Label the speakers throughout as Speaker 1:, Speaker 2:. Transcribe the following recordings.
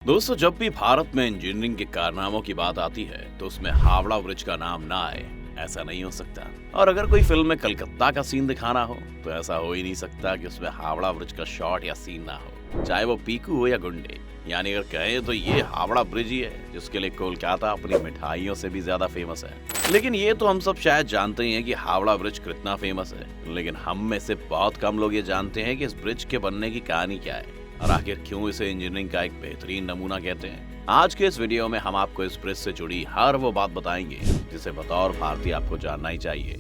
Speaker 1: दोस्तों, जब भी भारत में इंजीनियरिंग के कारनामों की बात आती है तो उसमें हावड़ा ब्रिज का नाम ना आए ऐसा नहीं हो सकता। और अगर कोई फिल्म में कलकत्ता का सीन दिखाना हो तो ऐसा हो ही नहीं सकता कि उसमें हावड़ा ब्रिज का शॉट या सीन ना हो, चाहे वो पीकू हो या गुंडे। यानी अगर कहें तो ये हावड़ा ब्रिज ही है जिसके लिए कोलकाता अपनी मिठाइयों से भी ज्यादा फेमस है। लेकिन ये तो हम सब शायद जानते ही हैं कि हावड़ा ब्रिज कितना फेमस है, लेकिन हम में से बहुत कम लोग ये जानते हैं कि इस ब्रिज के बनने की कहानी क्या है और आखिर क्यों इसे इंजीनियरिंग का एक बेहतरीन नमूना कहते हैं। आज के इस वीडियो में हम आपको इस ब्रिज से जुड़ी हर वो बात बताएंगे जिसे बतौर भारतीय आपको जानना ही चाहिए।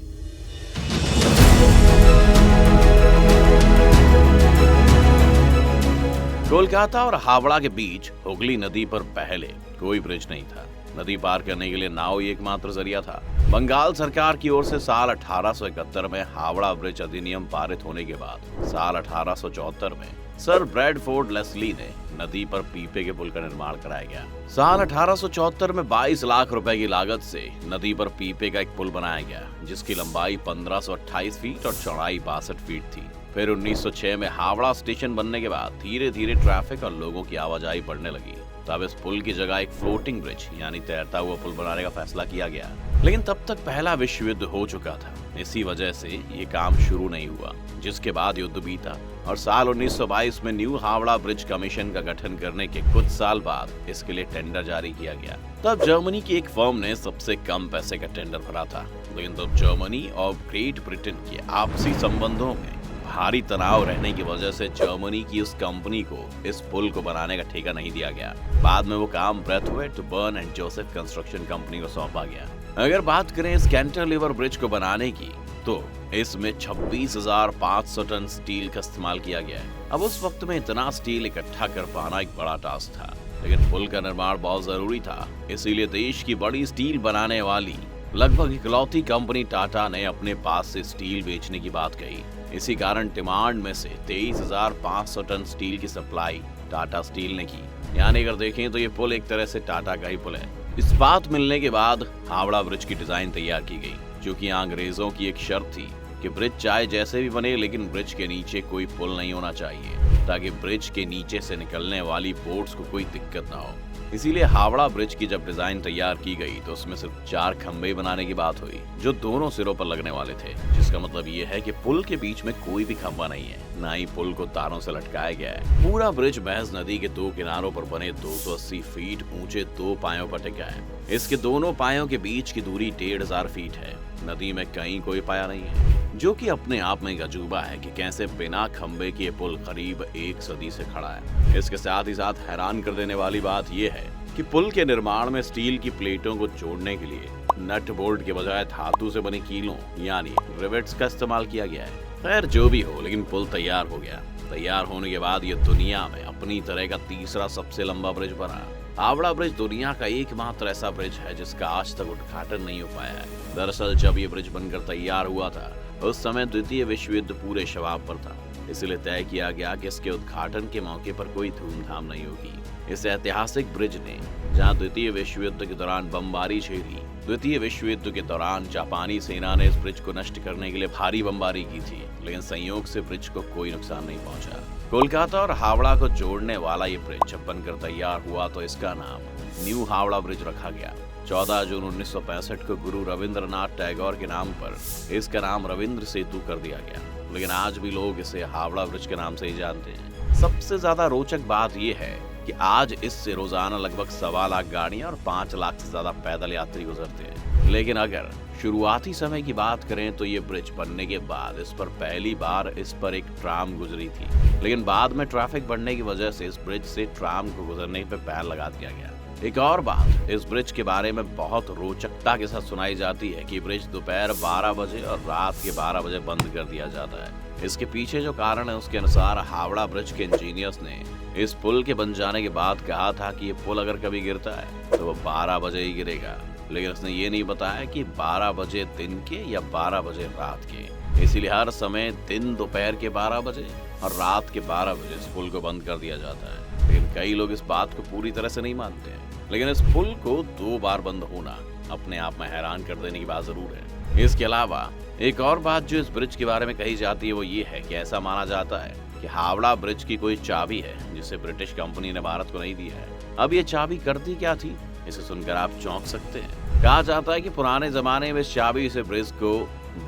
Speaker 1: कोलकाता और हावड़ा के बीच हुगली नदी पर पहले कोई ब्रिज नहीं था। नदी पार करने के लिए नाव ही एकमात्र जरिया था। बंगाल सरकार की ओर से साल 1871 में हावड़ा ब्रिज अधिनियम पारित होने के बाद साल 1874 में सर ब्रैडफोर्ड लेस्ली ने नदी पर पीपे के पुल का निर्माण कराया गया। साल 1874 में 22 लाख रुपए की लागत से नदी पर पीपे का एक पुल बनाया गया जिसकी लंबाई 1528 फीट और चौड़ाई 62 फीट थी। फिर 1906 में हावड़ा स्टेशन बनने के बाद धीरे धीरे ट्रैफिक और लोगों की आवाजाही बढ़ने लगी। तब इस पुल की जगह एक फ्लोटिंग ब्रिज यानी तैरता हुआ पुल बनाने का फैसला किया गया। लेकिन तब तक पहला विश्व युद्ध हो चुका था, इसी वजह से ये काम शुरू नहीं हुआ, जिसके बाद युद्ध बीता और साल 1922 में न्यू हावड़ा ब्रिज कमीशन का गठन करने के कुछ साल बाद इसके लिए टेंडर जारी किया गया। तब जर्मनी की एक फर्म ने सबसे कम पैसे का टेंडर भरा था, लेकिन तब जर्मनी और ग्रेट ब्रिटेन के आपसी संबंधों में भारी तनाव रहने की वजह से जर्मनी की उस कंपनी को इस पुल को बनाने का ठेका नहीं दिया गया। बाद में वो काम Braithwaite, Burn and Joseph Construction Company को सौंपा गया। अगर बात करें इस कैंटिलीवर ब्रिज को बनाने की तो इसमें 26,500 टन स्टील का इस्तेमाल किया गया है। अब उस वक्त में इतना स्टील इकट्ठा कर पाना एक बड़ा टास्क था, लेकिन पुल का निर्माण बहुत जरूरी था, इसीलिए देश की बड़ी स्टील बनाने वाली लगभग इकलौती कंपनी टाटा ने अपने पास से स्टील बेचने की बात कही। इसी कारण डिमांड में से 23,500 टन स्टील की सप्लाई टाटा स्टील ने की। यानी अगर देखें तो ये पुल एक तरह से टाटा का ही पुल है। इस बात मिलने के बाद हावड़ा ब्रिज की डिजाइन तैयार की गई, जो कि अंग्रेजों की एक शर्त थी कि ब्रिज चाहे जैसे भी बने लेकिन ब्रिज के नीचे कोई पुल नहीं होना चाहिए, ताकि ब्रिज के नीचे से निकलने वाली बोट्स को कोई दिक्कत ना हो। इसीलिए हावड़ा ब्रिज की जब डिजाइन तैयार की गई तो उसमें सिर्फ 4 खंभे बनाने की बात हुई जो दोनों सिरों पर लगने वाले थे, जिसका मतलब ये है कि पुल के बीच में कोई भी खंभा नहीं है, ना ही पुल को तारों से लटकाया गया है। पूरा ब्रिज महज नदी के 2 किनारों पर बने 280 फीट ऊंचे 2 पायों पर टिका है। इसके दोनों पायों के बीच की दूरी 1,500 फीट है। नदी में कहीं कोई पाया नहीं है, जो कि अपने आप में एक अजूबा है कि कैसे बिना खंभे के पुल करीब 1 सदी से खड़ा है। इसके साथ ही साथ हैरान कर देने वाली बात यह है कि पुल के निर्माण में स्टील की प्लेटों को जोड़ने के लिए नट बोल्ट के बजाय धातु से बनी कीलों यानी रिवेट्स का इस्तेमाल किया गया है। खैर जो भी हो, लेकिन पुल तैयार हो गया। तैयार होने के बाद ये दुनिया में अपनी तरह का तीसरा सबसे लंबा ब्रिज बना। हावड़ा ब्रिज दुनिया का एकमात्र ऐसा ब्रिज है जिसका आज तक उद्घाटन नहीं हो पाया है। दरअसल जब ये ब्रिज बनकर तैयार हुआ था उस समय द्वितीय विश्व युद्ध पूरे शबाब पर था, इसलिए तय किया गया कि इसके उद्घाटन के मौके पर कोई धूमधाम नहीं होगी। इस ऐतिहासिक ब्रिज ने जहां द्वितीय विश्व युद्ध के दौरान बमबारी झेली, द्वितीय विश्व युद्ध के दौरान जापानी सेना ने इस ब्रिज को नष्ट करने के लिए भारी बमबारी की थी, लेकिन संयोग से ब्रिज को कोई नुकसान नहीं पहुंचा। कोलकाता और हावड़ा को जोड़ने वाला ये ब्रिज जब बनकर तैयार हुआ तो इसका नाम न्यू हावड़ा ब्रिज रखा गया। 14 जून 1965 को गुरु रविंद्रनाथ टैगोर के नाम पर इसका नाम रविंद्र सेतु कर दिया गया, लेकिन आज भी लोग इसे हावड़ा ब्रिज के नाम से ही जानते हैं। सबसे ज्यादा रोचक बात यह है कि आज इससे रोजाना लगभग 1.25 लाख गाड़ियां और 5 लाख से ज्यादा पैदल यात्री गुजरते हैं। लेकिन अगर शुरुआती समय की बात करें तो ये ब्रिज बनने के बाद इस पर पहली बार इस पर एक ट्राम गुजरी थी, लेकिन बाद में ट्रैफिक बढ़ने की वजह से इस ब्रिज से ट्राम को गुजरने पर बैन लगा दिया गया। एक और बात इस ब्रिज के बारे में बहुत रोचकता के साथ सुनाई जाती है कि ब्रिज दोपहर 12 बजे और रात के 12 बजे बंद कर दिया जाता है। इसके पीछे जो कारण है उसके अनुसार हावड़ा ब्रिज के इंजीनियर्स ने इस पुल के बन जाने के बाद कहा था कि ये पुल अगर कभी गिरता है तो वो 12 बजे ही गिरेगा, लेकिन उसने ये नहीं बताया कि 12 बजे दिन के या 12 बजे रात के। इसीलिए हर समय दिन दोपहर के 12 बजे और रात के 12 बजे इस पुल को बंद कर दिया जाता है। लेकिन कई लोग इस बात को पूरी तरह से नहीं मानते हैं, लेकिन इस पुल को 2 बार बंद होना अपने आप में हैरान कर देने की बात जरूर है। इसके अलावा एक और बात जो इस ब्रिज के बारे में कही जाती है वो ये है कि ऐसा माना जाता है कि हावड़ा ब्रिज की कोई चाबी है जिसे ब्रिटिश कंपनी ने भारत को नहीं दी है। अब ये चाबी करती क्या थी, इसे सुनकर आप चौंक सकते हैं। कहा जाता है कि पुराने जमाने में इस चाबी से ब्रिज को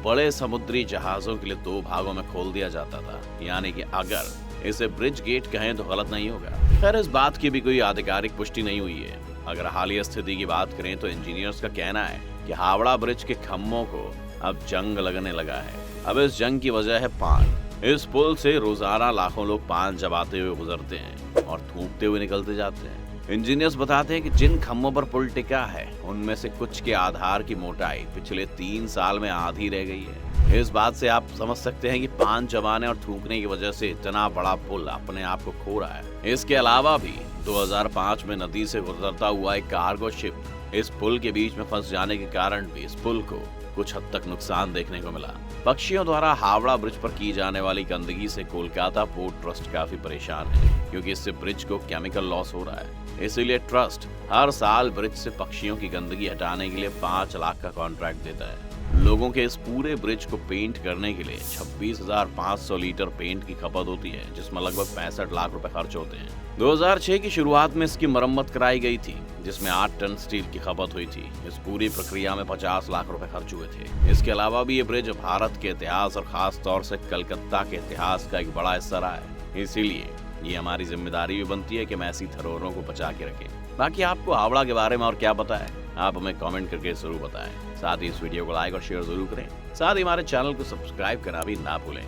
Speaker 1: बड़े समुद्री जहाजों के लिए 2 भागों में खोल दिया जाता था, यानी कि अगर इसे ब्रिज गेट कहें तो गलत नहीं होगा। खैर, इस बात की भी कोई आधिकारिक पुष्टि नहीं हुई है। अगर हालिया स्थिति की बात करें तो इंजीनियर्स का कहना है कि हावड़ा ब्रिज के खम्भों को अब जंग लगने लगा है। अब इस जंग की वजह है पान। इस पुल से रोजाना लाखों लोग पान चबाते हुए गुजरते हैं और थूकते हुए निकलते जाते हैं। इंजीनियर्स बताते हैं कि जिन खम्भों पर पुल टिका है उनमें से कुछ के आधार की मोटाई पिछले 3 साल में आधी रह गई है। इस बात से आप समझ सकते हैं कि पान चबाने और थूकने की वजह से इतना बड़ा पुल अपने आप को खो रहा है। इसके अलावा भी 2005 में नदी से गुजरता हुआ एक कार्गो शिप इस पुल के बीच में फंस जाने के कारण भी इस पुल को कुछ हद तक नुकसान देखने को मिला। पक्षियों द्वारा हावड़ा ब्रिज पर की जाने वाली गंदगी से कोलकाता पोर्ट ट्रस्ट काफी परेशान है, क्योंकि इससे ब्रिज को केमिकल लॉस हो रहा है। इसीलिए ट्रस्ट हर साल ब्रिज से पक्षियों की गंदगी हटाने के लिए 5 लाख का कॉन्ट्रैक्ट देता है। लोगों के इस पूरे ब्रिज को पेंट करने के लिए 26,500 लीटर पेंट की खपत होती है, जिसमें लगभग 65 लाख रुपए खर्च होते हैं। 2006 की शुरुआत में इसकी मरम्मत कराई गई थी, जिसमें 8 टन स्टील की खपत हुई थी। इस पूरी प्रक्रिया में 50 लाख रुपए खर्च हुए थे। इसके अलावा भी ये ब्रिज भारत के इतिहास और खास तौर से कलकत्ता के इतिहास का एक बड़ा हिस्सा रहा है। इसीलिए ये हमारी जिम्मेदारी भी बनती है कि हम ऐसी धरोहरों को बचा के रखें। बाकी आपको हावड़ा के बारे में और क्या पता है, आप हमें कमेंट करके जरूर बताएं। साथ ही इस वीडियो को लाइक और शेयर जरूर करें। साथ ही हमारे चैनल को सब्सक्राइब करना भी ना भूलें।